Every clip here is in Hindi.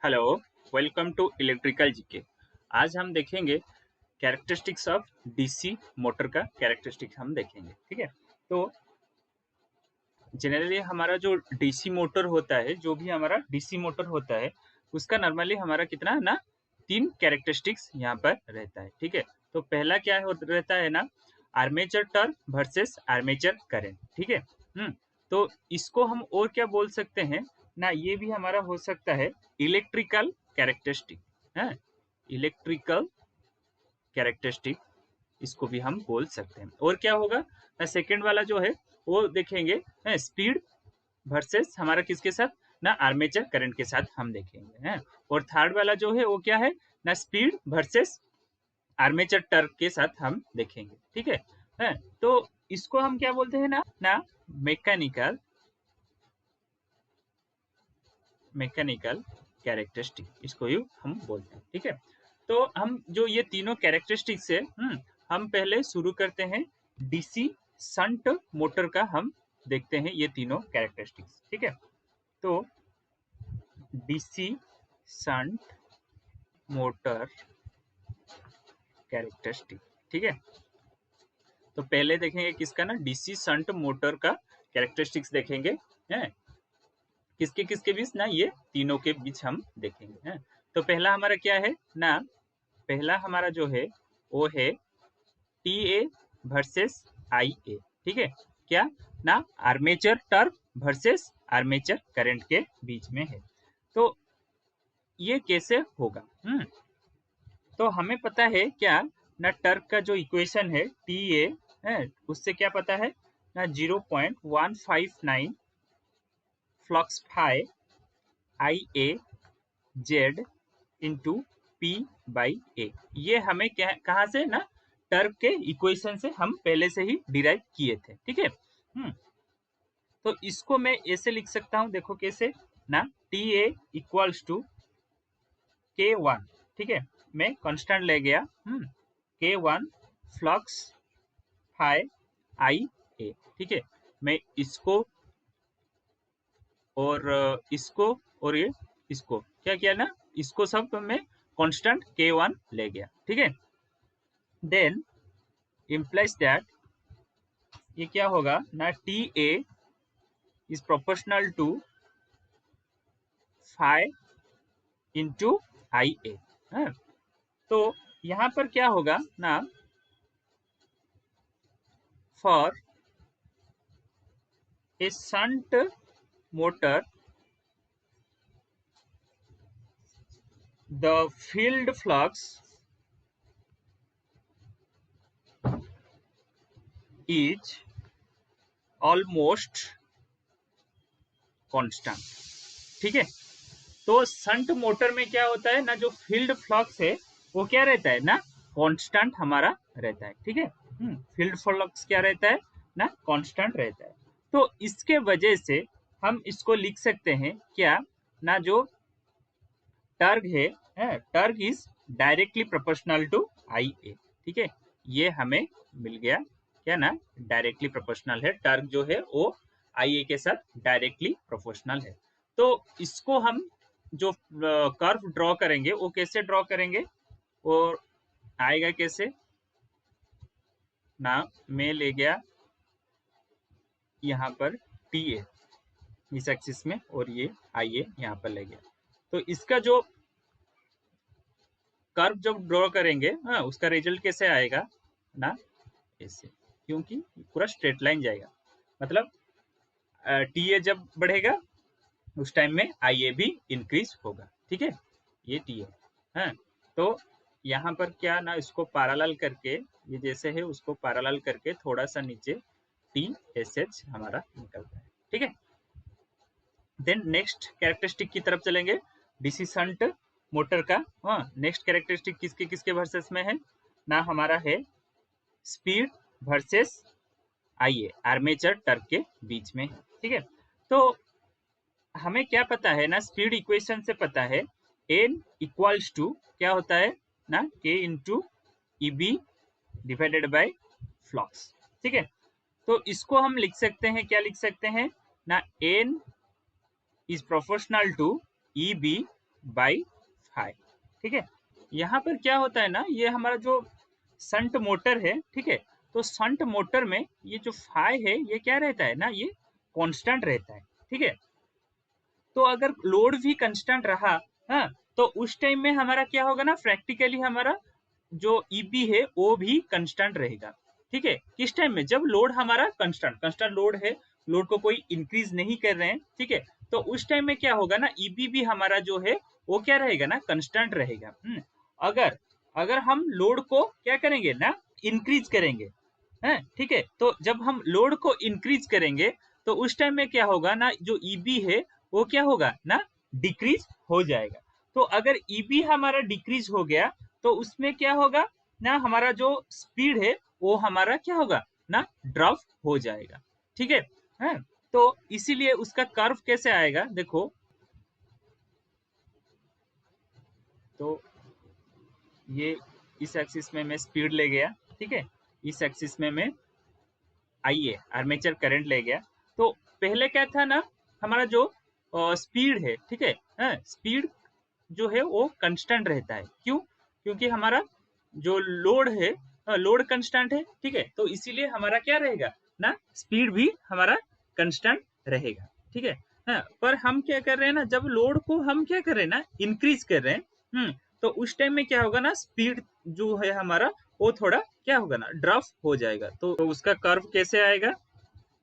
Hello, welcome to electrical GK. आज हम देखेंगे कैरेक्टरिस्टिक्स ऑफ डीसी मोटर का कैरेक्टरिस्टिक्स हम देखेंगे। ठीक है, तो जनरली हमारा जो डीसी मोटर होता है, जो भी हमारा डीसी मोटर होता है, उसका नॉर्मली हमारा कितना ना 3 कैरेक्टरिस्टिक्स यहाँ पर रहता है। ठीक है, तो पहला क्या रहता है ना, armature turn versus armature current. ठीक है, तो इसको हम और क्या बोल सकते हैं ना, ये भी हमारा हो सकता है इलेक्ट्रिकल कैरेक्टरिस्टिक है, इलेक्ट्रिकल कैरेक्टरिस्टिक इसको भी हम बोल सकते हैं। और क्या होगा ना, सेकंड वाला जो है वो देखेंगे स्पीड वर्सेस हमारा किसके साथ ना, आर्मेचर करंट के साथ हम देखेंगे हैं। और थर्ड वाला जो है वो क्या है ना, स्पीड वर्सेस आर्मेचर टर्क के साथ हम देखेंगे। ठीक है, तो इसको हम क्या बोलते हैं ना मैकेनिकल मैकेनिकल कैरेक्टरिस्टिक, इसको ही हम बोलते हैं। ठीक है, तो हम जो ये तीनों कैरेक्टरिस्टिक्स है, हम पहले शुरू करते हैं डीसी संट मोटर का, हम देखते हैं ये तीनों कैरेक्टरिस्टिक्स। ठीक है, तो डीसी संट मोटर कैरेक्टरिस्टिक। ठीक है, तो पहले देखेंगे किसका ना, डीसी संट मोटर का कैरेक्टरिस्टिक्स देखेंगे हैं, किसके किसके बीच ना, ये तीनों के बीच हम देखेंगे हैं। तो पहला हमारा क्या है ना, पहला हमारा जो है वो है T A versus I A. ठीक है, क्या ना, armature torque versus armature current के बीच में है। तो ये कैसे होगा, तो हमें पता है क्या ना, टर्क का जो इक्वेशन है टी ए है, उससे क्या पता है ना, 0.159 flux phi I A Z into P by A. ये हमें क्या कहाँ से ना, टर्क के इक्वेशन से हम पहले से ही डिराइव किए थे। ठीक है, तो इसको मैं ऐसे लिख सकता हूँ, देखो कैसे ना, T A equals to K one. ठीक है, मैं कांस्टेंट ले गया, के one flux phi I A. ठीक है, मैं इसको और इसको और ये इसको क्या किया ना, इसको सब मैं कांस्टेंट के वन ले गया। ठीक है, देन implies दैट ये क्या होगा ना, T A is proportional to phi into I A. तो यहाँ पर क्या होगा ना, for a shunt motor the field flux is almost constant. ठीक है, तो शंट मोटर में क्या होता है ना, जो फील्ड फ्लक्स है वो क्या रहता है ना, कांस्टेंट हमारा रहता है। ठीक है, फील्ड फ्लक्स क्या रहता है ना, कांस्टेंट रहता है। तो इसके वजह से हम इसको लिख सकते हैं क्या ना, जो टर्क है, torque is directly proportional to I A. ठीक है, ये हमें मिल गया क्या ना, डायरेक्टली प्रोपोर्शनल है, टर्क जो है वो आई ए के साथ डायरेक्टली प्रोपोर्शनल है। तो इसको हम जो कर्व ड्रॉ करेंगे वो कैसे ड्रॉ करेंगे, और आएगा कैसे ना, मैं ले गया यहाँ पर टी ए इस एक्सिस में, और ये आई ए यहाँ पर ले गया। तो इसका जो कर्व जब ड्रॉ करेंगे, हाँ, उसका रिजल्ट कैसे आएगा ना, ऐसे, क्योंकि पूरा स्ट्रेट लाइन जाएगा। मतलब टी ए जब बढ़ेगा उस टाइम में आई ए भी इंक्रीज होगा। ठीक है, ये टी ए है। तो यहाँ पर क्या ना, इसको पैरेलल करके, ये जैसे है उसको पैरेलल करके थोड़ा सा नीचे टी एस एच हमारा निकलता है। ठीक है, देन नेक्स्ट कैरेक्टरिस्टिक की तरफ चलेंगे, डीसी शंट मोटर का। हाँ, नेक्स्ट कैरेक्टरिस्टिक किसके किसके वर्सेस में है ना, हमारा है स्पीड वर्सेस आइए आर्मेचर टर्क के बीच में। ठीक है, तो हमें क्या पता है ना, स्पीड इक्वेशन से पता है एन इक्वल्स टू क्या होता है ना, K into E B divided by flux. ठीक है, तो इसको हम लिख सकते हैं, क्या लिख सकते हैं ना, N is proportional to E B by phi. ठीक है, यहाँ पर क्या होता है ना, ये हमारा जो संट मोटर है, ठीक है, तो संट मोटर में ये जो फाई है ये क्या रहता है ना, ये कांस्टेंट रहता है। ठीक है, तो अगर लोड भी कांस्टेंट रहा, हाँ, तो उस टाइम में हमारा क्या होगा ना, प्रैक्टिकली हमारा जो ईबी है वो भी कांस्टेंट रहेगा। ठीक है, किस टाइम में, जब लोड हमारा कांस्टेंट लोड है, लोड को कोई इंक्रीज नहीं कर रहे हैं, ठीक है, तो उस टाइम में क्या होगा ना, ईबी भी हमारा जो है वो क्या रहेगा ना, कांस्टेंट रहेगा। अगर अगर हम लोड को क्या करेंगे ना, इंक्रीज करेंगे, है, ठीक है, तो जब हम लोड को इंक्रीज करेंगे तो उस टाइम में क्या होगा ना, जो ईबी है वो क्या होगा ना, डिक्रीज हो जाएगा। तो अगर ईबी हमारा डिक्रीज हो गया तो उसमें क्या होगा ना, हमारा जो स्पीड है वो हमारा क्या होगा ना, ड्रॉप हो जाएगा। ठीक है, तो इसीलिए उसका कर्व कैसे आएगा, देखो, तो ये इस एक्सिस में मैं स्पीड ले गया, ठीक है, इस एक्सिस में मैं आइए आर्मेचर करंट ले गया। तो पहले क्या था ना, हमारा जो स्पीड है, ठीक है, स्पीड जो है वो कांस्टेंट रहता है। क्यों? क्योंकि हमारा जो लोड है, लोड कांस्टेंट है, ठीक है, तो इसीलिए हमारा क्या रहेगा ना, स्पीड भी हमारा कांस्टेंट रहेगा। ठीक है, पर हम क्या कर रहे हैं ना, जब लोड को हम क्या कर रहे हैं ना, इंक्रीज कर रहे हैं, तो उस टाइम में क्या होगा ना, स्पीड जो है हमारा वो थोड़ा क्या होगा ना, ड्रॉप हो जाएगा। तो उसका कर्व कैसे आएगा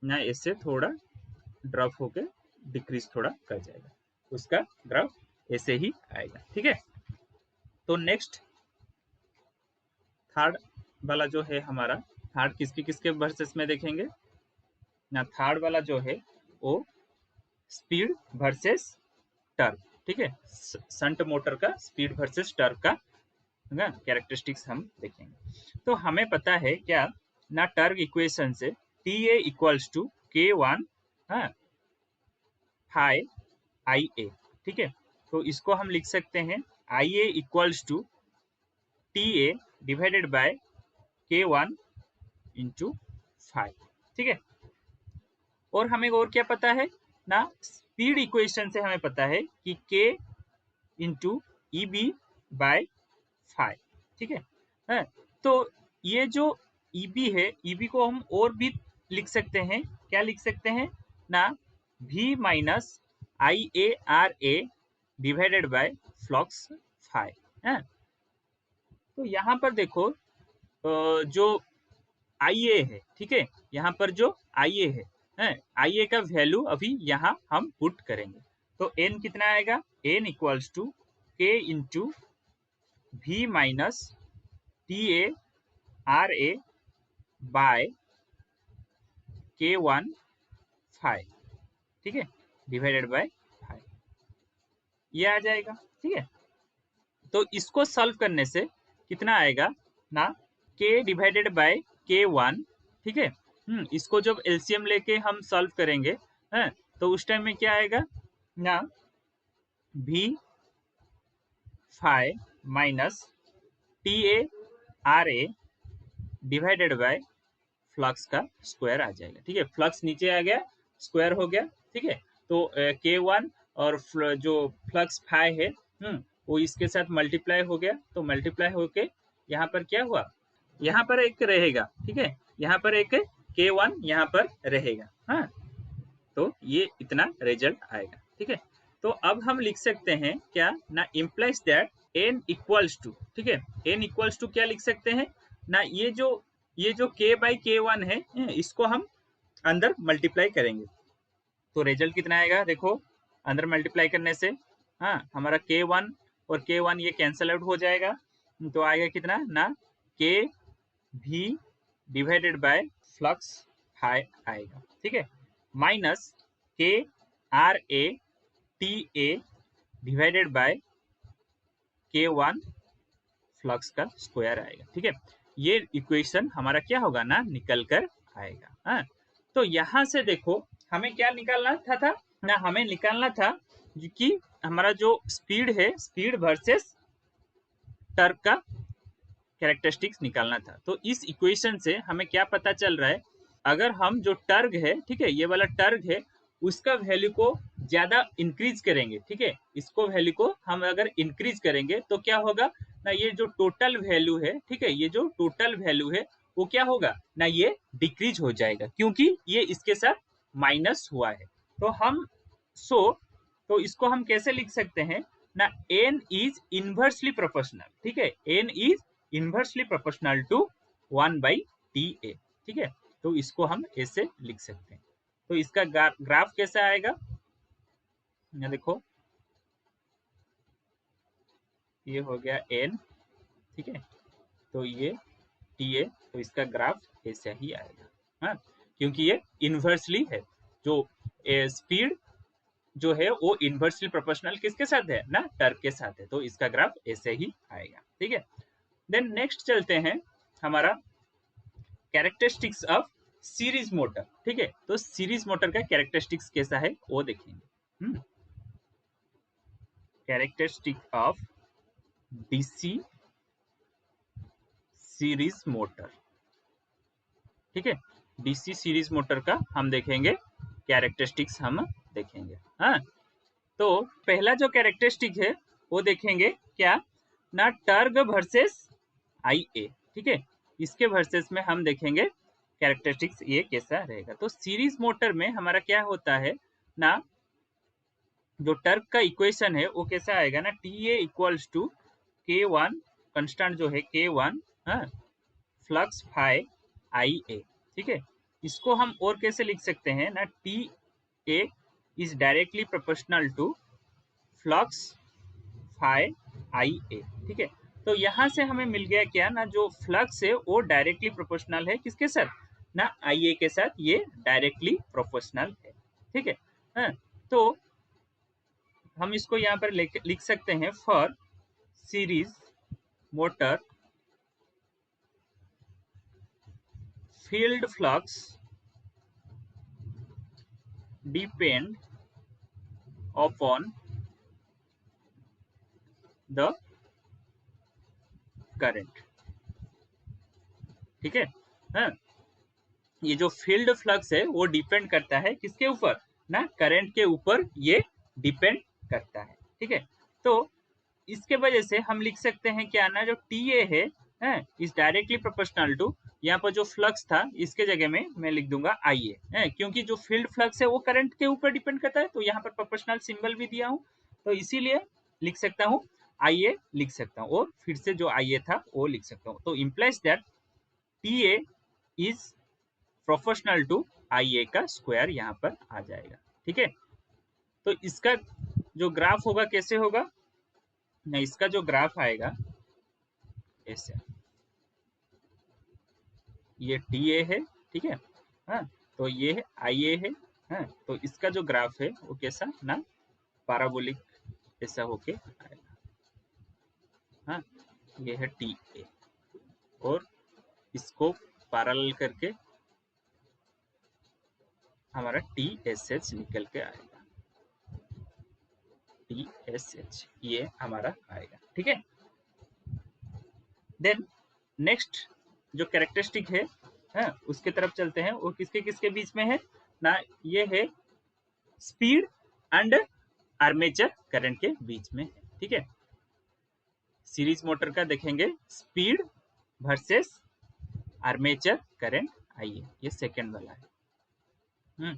ना, इससे थोड़ा ड्रॉप होके डिक्रीज थोड़ा कर जाएगा, उसका ग्राफ ऐसे ही आएगा। ठीक है, तो नेक्स्ट थर्ड वाला जो है हमारा, थर्ड किसके किसके वर्सेस में देखेंगे ना, थर्ड वाला जो है वो स्पीड वर्सेस टर्क। ठीक है, संट मोटर का स्पीड वर्सेस टर्क का ना कैरेक्टरिस्टिक्स हम देखेंगे। तो हमें पता है क्या ना, टर्क इक्वेशन से T A equals to K one phi I A. ठीक है, तो इसको हम लिख सकते हैं I A equals to T A divided by K one into five. ठीक है, और हमें और क्या पता है ना, स्पीड इक्वेशन से हमें पता है कि K into E B by five. ठीक है, तो ये जो ई बी है, ई बी को हम और भी लिख सकते हैं, क्या लिख सकते हैं ना, v minus I A R A divided by flux five है। तो यहाँ पर देखो, जो आई ए है, ठीक है, यहाँ पर जो आई ए है, आई ए का वैल्यू अभी यहाँ हम पुट करेंगे। तो एन कितना आएगा, N equals to K into V minus T A R A by K one five. ठीक है, डिवाइडेड बाय फाइव, ये आ जाएगा। ठीक है, तो इसको सॉल्व करने से कितना आएगा ना, के डिवाइडेड बाय के वन। ठीक है, इसको जब एलसीएम लेके हम सॉल्व करेंगे, हैं, तो उस टाइम में क्या आएगा ना, V five minus T A R A divided by flux का स्क्वायर आ जाएगा। ठीक है, फ्लक्स नीचे आ गया, स्क्वायर हो गया। ठीक है, तो के वन और जो फ्लक्स फाइव है, वो इसके साथ मल्टीप्लाई हो गया, तो मल्टीप्लाई होके यहाँ पर क्या हुआ, यहाँ पर एक रहेगा। ठीक है, यहाँ पर एक के वन यहाँ पर रहेगा। हाँ, तो ये इतना रिजल्ट आएगा। ठीक है, तो अब हम लिख सकते हैं क्या ना, implies that N equals to, ठीक है, एन इक्वल्स टू क्या लिख सकते हैं ना, ये जो के बाई के वन है, इसको हम अंदर मल्टीप्लाई करेंगे, तो रिजल्ट कितना आएगा, देखो, अंदर मल्टीप्लाई करने से हाँ, हमारा के वन और के वन ये कैंसल आउट हो जाएगा, तो आएगा कितना ना, के भी डिवाइडेड बाय फ्लक्स फाइव आएगा। ठीक है, minus K R A T A divided by K one flux का स्क्वायर आएगा। ठीक है, ये इक्वेशन हमारा क्या होगा ना, निकल कर आएगा। हाँ, तो यहाँ से देखो हमें क्या निकालना था ना, हमें निकालना था कि हमारा जो स्पीड है, स्पीड वर्सेस टर्क का कैरेक्टरिस्टिक्स निकालना था। तो इस इक्वेशन से हमें क्या पता चल रहा है, अगर हम जो टर्क है, ठीक है, ये वाला टर्क है, उसका वैल्यू को ज्यादा इंक्रीज करेंगे, ठीक है, इसको वैल्यू को हम अगर इंक्रीज करेंगे तो क्या होगा ना, ये जो टोटल वैल्यू है, ठीक है, ये जो टोटल वैल्यू है वो क्या होगा ना, ये डिक्रीज हो जाएगा क्योंकि ये इसके साथ माइनस हुआ है। तो हम तो इसको हम कैसे लिख सकते हैं ना, n इज इनवर्सली प्रोपोर्शनल, ठीक है, n is inversely proportional to 1/TA, ठीक है। तो इसको हम ऐसे लिख सकते हैं। तो इसका ग्राफ कैसा आएगा, यहाँ देखो, ये हो गया n, ठीक है, तो ये TA, तो इसका ग्राफ ऐसा ही आएगा, हाँ, क्योंकि ये इनवर्सली है, जो स्पीड जो है वो इनवर्सली प्रोपोर्शनल किसके साथ है ना, टर्क के साथ है, तो इसका ग्राफ ऐसे ही आएगा, ठीक है। देन नेक्स्ट चलते हैं हमारा कैरेक्टरिस्टिक्स ऑफ सीरीज मोटर, ठीक है। तो सीरीज मोटर का कैरेक्टरिस्टिक्स कैसा है वो देखेंगे। Characteristic of DC series motor, ठीक है, डीसी सीरीज मोटर का हम देखेंगे कैरेक्टरिस्टिक्स, हम देखेंगे, हाँ। तो पहला जो कैरेक्टरिस्टिक है वो देखेंगे क्या ना, टर्ग वर्सेस IA, ठीक है, इसके वर्सेस में हम देखेंगे कैरेक्टरिस्टिक्स ये कैसा रहेगा। तो सीरीज मोटर में हमारा क्या होता है ना, जो टर्क का इक्वेशन है वो कैसा आएगा ना, TA equals to K1, constant जो है K1, हाँ, फ्लक्स फाई IA, ठीक है। इसको हम और कैसे लिख सकते हैं ना, TA is directly proportional to flux phi IA, ठीक है। तो यहाँ से हमें मिल गया क्या ना, जो फ्लक्स है वो डायरेक्टली प्रोपोर्शनल है किसके साथ ना, IA के साथ, ये डायरेक्टली प्रोपोर्शनल है, ठीक है, हाँ। तो हम इसको यहाँ पर लिख सकते हैं, for series motor field flux depend upon the current, ठीक है, हाँ। ये जो फील्ड फ्लक्स है वो डिपेंड करता है किसके ऊपर ना, करंट के ऊपर ये डिपेंड करता है, ठीक है। तो इसके वजह से हम लिख सकते हैं क्या ना, जो TA है इज डायरेक्टली प्रोपोर्शनल टू, यहाँ पर जो फ्लक्स था इसके जगह में मैं लिख दूंगा IA, क्योंकि जो फील्ड फ्लक्स है वो करंट के ऊपर डिपेंड करता है, तो यहाँ पर प्रोपोर्शनल सिंबल भी दिया हूँ, तो इसीलिए लिख सकता हूँ IA, लिख सकता हूँ, और फिर से जो IA था वो लिख सकता हूँ। तो implies that TA is proportional to IA का स्क्वायर यहाँ पर आ जाएगा, ठीक है। तो इसका जो ग्राफ होगा कैसे होगा ना, इसका जो ग्राफ आएगा ऐसे, ये TA है, ठीक है, हाँ, तो ये है IA है, हाँ, तो इसका जो ग्राफ है वो कैसा ना, पैराबोलिक ऐसा होके आएगा, हाँ, ये है TA, और इसको पैरेलल करके हमारा TSH निकल के आएगा, TSH ये हमारा आएगा, ठीक है। देन नेक्स्ट जो कैरेक्टरिस्टिक है उसके तरफ चलते हैं, वो किसके किसके बीच में है ना, ये है स्पीड एंड आर्मेचर करंट के बीच में है, ठीक है। सीरीज मोटर का देखेंगे स्पीड वर्सेस आर्मेचर करंट आइए, ये सेकंड वाला है।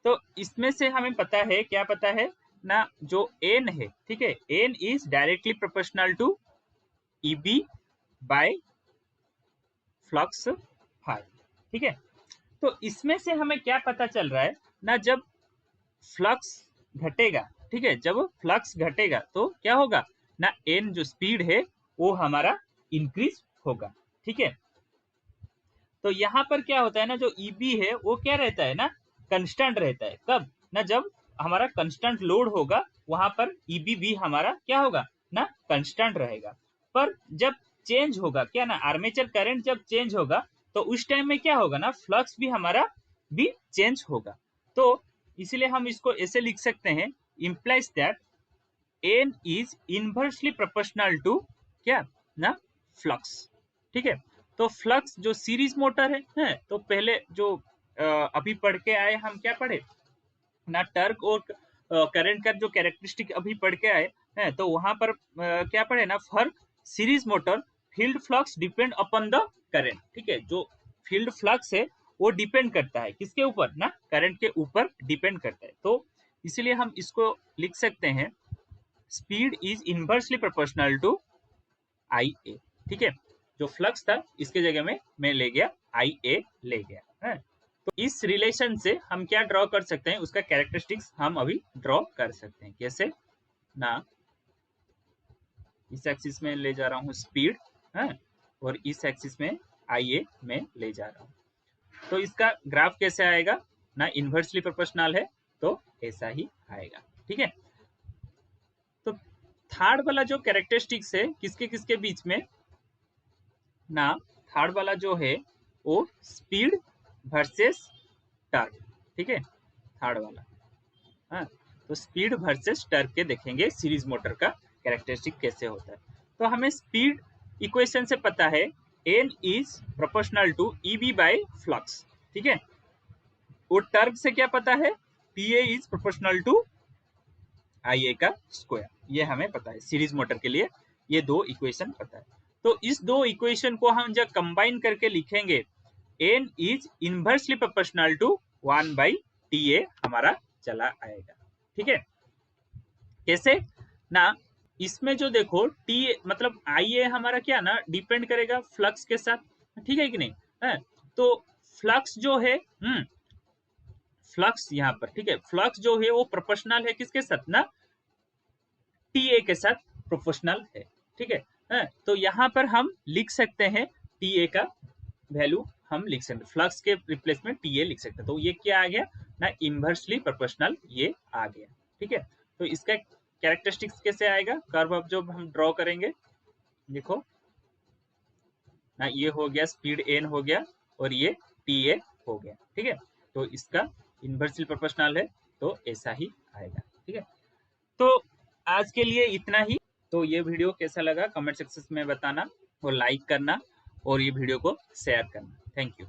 तो इसमें से हमें पता है, क्या पता है ना, जो N है, ठीक है, N is directly proportional to EB by flux phi, ठीक है। तो इसमें से हमें क्या पता चल रहा है ना, जब फ्लक्स घटेगा, ठीक है, जब फ्लक्स घटेगा तो क्या होगा ना, N जो स्पीड है वो हमारा इंक्रीज होगा, ठीक है। तो यहाँ पर क्या होता है ना, जो EB है वो क्या रहता है ना, कंस्टेंट रहता है, कब ना, जब हमारा कंस्टेंट लोड होगा वहां पर EB भी हमारा क्या होगा ना, कंस्टेंट रहेगा। पर जब चेंज होगा क्या ना, आर्मेचर करंट जब चेंज होगा तो उस टाइम में क्या होगा ना, फ्लक्स भी हमारा भी चेंज होगा। तो इसलिए हम इसको ऐसे लिख सकते हैं, implies that N is inversely proportional to क्या ना, फ्लक्स, ठीक है। तो फ्लक्स जो सीरीज मोटर है तो पहले जो अभी पढ़ के आए, हम क्या पढ़े ना टर्क और करंट का जो कैरेक्टरिस्टिक अभी पढ़ के आए हैं, तो वहां पर क्या पढ़े ना, for series motor field flux depend upon the current. ठीक है, जो फील्ड फ्लक्स है वो डिपेंड करता है किसके ऊपर ना, करंट के ऊपर डिपेंड करता है। तो इसीलिए हम इसको लिख सकते हैं speed is inversely proportional to I A. ठीक है, जो फ्लक्स था इसके जगह में मैं ले गया आई ए ले गया है। तो इस रिलेशन से हम क्या ड्रॉ कर सकते हैं, उसका कैरेक्टरिस्टिक्स हम अभी ड्रॉ कर सकते हैं। कैसे ना, इस एक्सिस में ले जा रहा हूँ स्पीड है, और इस एक्सिस में आई ए में ले जा रहा हूँ। तो इसका ग्राफ कैसे आएगा ना, इनवर्सली प्रोपोर्शनल है तो ऐसा ही आएगा। ठीक है, तो थर्ड वाला जो कैरेक्टरिस्टिक्स है किसके किसके बीच में ना, थर्ड वाला जो है वो स्पीड वर्सेस टर्क। ठीक है, थर्ड वाला हाँ, तो स्पीड वर्सेस टर्क के देखेंगे सीरीज मोटर का कैरेक्टरिस्टिक कैसे होता है। तो हमें स्पीड इक्वेशन से पता है N is proportional to E B by flux. ठीक है, और टर्क से क्या पता है, P A is proportional to I A का स्क्वायर। ये हमें पता है सीरीज मोटर के लिए, ये दो इक्वेशन पता है। तो इस दो इक्वेशन को हम जब कंबाइन करके लिखेंगे, N is inversely proportional to 1/TA हमारा चला आएगा। ठीक है, कैसे ना, इसमें जो देखो टी मतलब आई ए हमारा क्या ना डिपेंड करेगा फ्लक्स के साथ। ठीक है कि नहीं है, तो फ्लक्स जो है फ्लक्स यहाँ पर, ठीक है, फ्लक्स जो है वो प्रोपोर्शनल है किसके साथ ना, टीए के साथ प्रोपोर्शनल है। ठीक है, तो यहाँ पर हम लिख सकते हैं टीए का वैल्यू हम लिख सकते हैं, फ्लक्स के रिप्लेसमेंट टीए लिख सकते हैं। तो ये क्या आ गया ना, इनवर्सली प्रोपोर्शनल ये आ गया। ठीक है, तो इसका कैरेक्टरिस्टिक्स कैसे आएगा, कर्व अब जो हम ड्रॉ करेंगे, देखो ना, ये हो गया स्पीड एन हो गया और ये टीए हो गया। ठीक है, तो इसका इनवर्सली प्रोपोर्शनल है तो ऐसा ही आएगा। ठीक है, तो आज के लिए इतना ही। तो ये वीडियो कैसा लगा कमेंट सेक्शन में बताना, और लाइक करना, और ये वीडियो को शेयर करना। Thank you.